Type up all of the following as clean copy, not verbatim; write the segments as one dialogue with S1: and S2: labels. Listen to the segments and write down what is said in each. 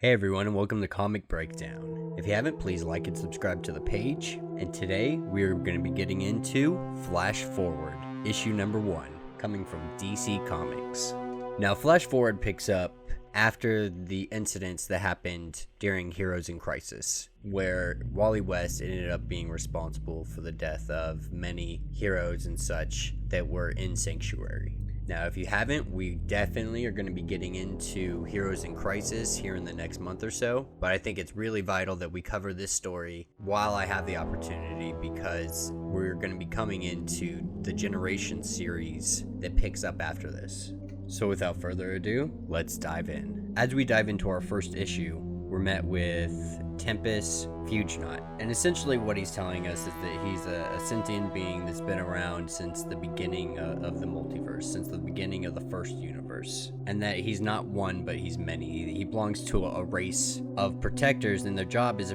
S1: Hey everyone, and welcome to Comic Breakdown. If you haven't, please like and subscribe to the page. And today we're going to be getting into Flash Forward, issue number 1, coming from DC Comics. Now, Flash Forward picks up after the incidents that happened during Heroes in Crisis, where Wally West ended up being responsible for the death of many heroes and such that were in Sanctuary. Now, if you haven't, we definitely are going to be getting into Heroes in Crisis here in the next month or so, but I think it's really vital that we cover this story while I have the opportunity, because we're going to be coming into the Generation series that picks up after this. So without further ado, let's dive in. As we dive into our first issue, we're met with Tempest Fugenot, and essentially what he's telling us is that he's a sentient being that's been around since the beginning of the multiverse, since the beginning of the first universe, and that he's not one but he's many. He belongs to a race of protectors, and their job is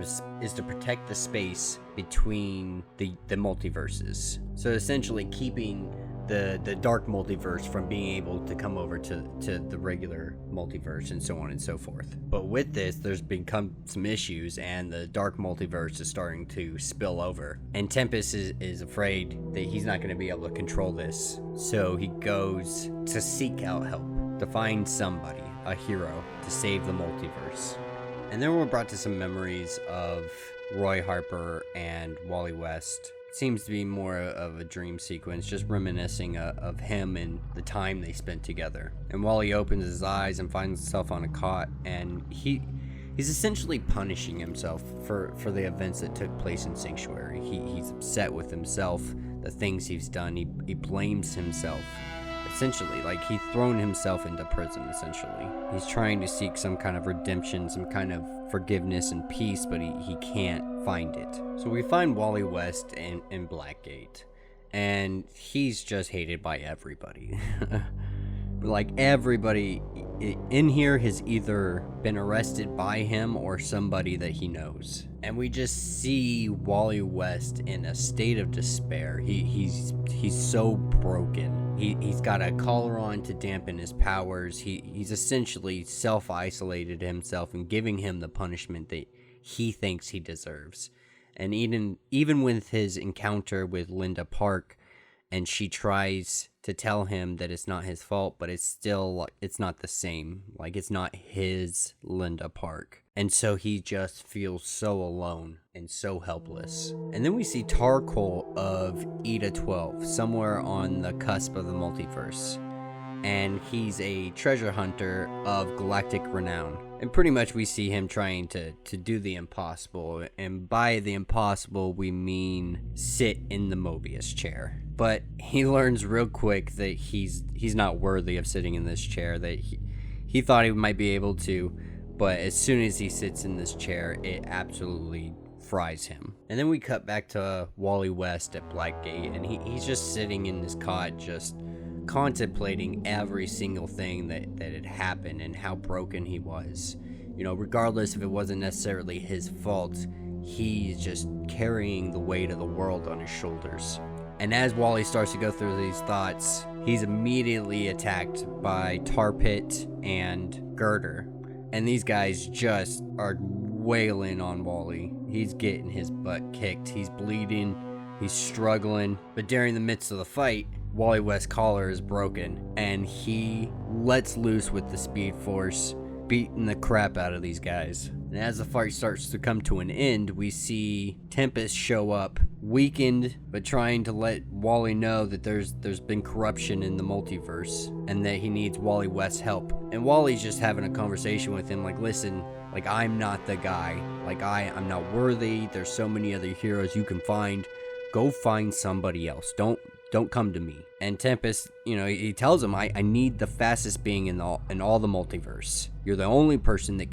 S1: to protect the space between the multiverses, so essentially keeping the dark multiverse from being able to come over to the regular multiverse, and so on and so forth. But with this, there's become some issues, and the dark multiverse is starting to spill over, and Tempest is afraid that he's not going to be able to control this, so he goes to seek out help, to find somebody, a hero, to save the multiverse. And then we're brought to some memories of Roy Harper and Wally West. Seems to be more of a dream sequence, just reminiscing of him and the time they spent together. And Wally opens his eyes and finds himself on a cot, and he's essentially punishing himself for the events that took place in Sanctuary. He's upset with himself, the things he's done. He blames himself. Essentially, like he's thrown himself into prison, essentially. He's trying to seek some kind of redemption, some kind of forgiveness and peace, but he can't find it. So we find Wally West in Blackgate, and he's just hated by everybody. Like, everybody in here has either been arrested by him or somebody that he knows. And we just see Wally West in a state of despair. He's so broken. He's got a collar on to dampen his powers. He's essentially self-isolated himself and giving him the punishment that he thinks he deserves. And even with his encounter with Linda Park, and she tries to tell him that it's not his fault, but it's not the same. Like, it's not his Linda Park. And so he just feels so alone and so helpless. And then we see Tarkle of Eta 12, somewhere on the cusp of the multiverse. And he's a treasure hunter of galactic renown. And pretty much we see him trying to do the impossible. And by the impossible, we mean sit in the Mobius chair. But he learns real quick that he's not worthy of sitting in this chair, that he thought he might be able to, but as soon as he sits in this chair, it absolutely fries him. And then we cut back to Wally West at Blackgate, and he's just sitting in his cot, just contemplating every single thing that had happened and how broken he was. You know, regardless if it wasn't necessarily his fault, he's just carrying the weight of the world on his shoulders. And as Wally starts to go through these thoughts, he's immediately attacked by Tarpit and Girder. And these guys just are wailing on Wally. He's getting his butt kicked. He's bleeding. He's struggling. But during the midst of the fight, Wally West's collar is broken, and he lets loose with the Speed Force, beating the crap out of these guys. And as the fight starts to come to an end, we see Tempest show up, weakened, but trying to let Wally know that there's been corruption in the multiverse, and that he needs Wally West's help. And Wally's just having a conversation with him, like, listen, like, I'm not the guy. Like, I'm not worthy. There's so many other heroes you can find. Go find somebody else. Don't come to me. And Tempest, he tells him, I need the fastest being in all the multiverse. You're the only person that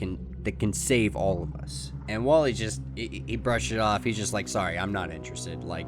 S1: can save all of us. And Wally just, he brushed it off. He's just like, sorry, I'm not interested. Like,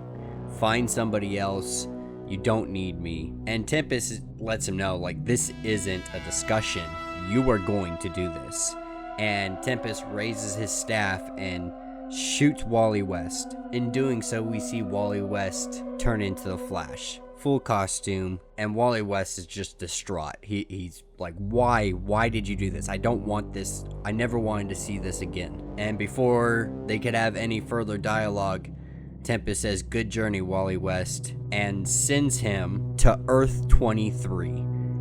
S1: find somebody else. You don't need me. And Tempest lets him know, like, this isn't a discussion. You are going to do this. And Tempest raises his staff and shoots Wally West. In doing so, we see Wally West turn into the Flash. full costume, and Wally West is just distraught. He's like, why did you do this? I don't want this. I never wanted to see this again. And before they could have any further dialogue, Tempest says, "Good journey, Wally West," and sends him to Earth 23.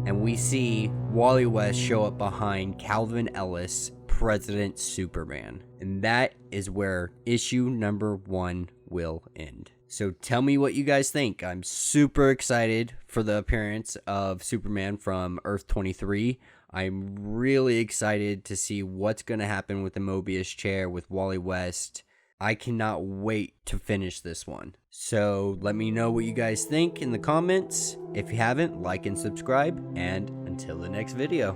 S1: And we see Wally West show up behind Calvin Ellis, President Superman. And that is where issue number 1 will end. So tell me what you guys think. I'm super excited for the appearance of Superman from Earth 23. I'm really excited to see what's going to happen with the Mobius chair with Wally West. I cannot wait to finish this one. So let me know what you guys think in the comments. If you haven't, like and subscribe. And until the next video.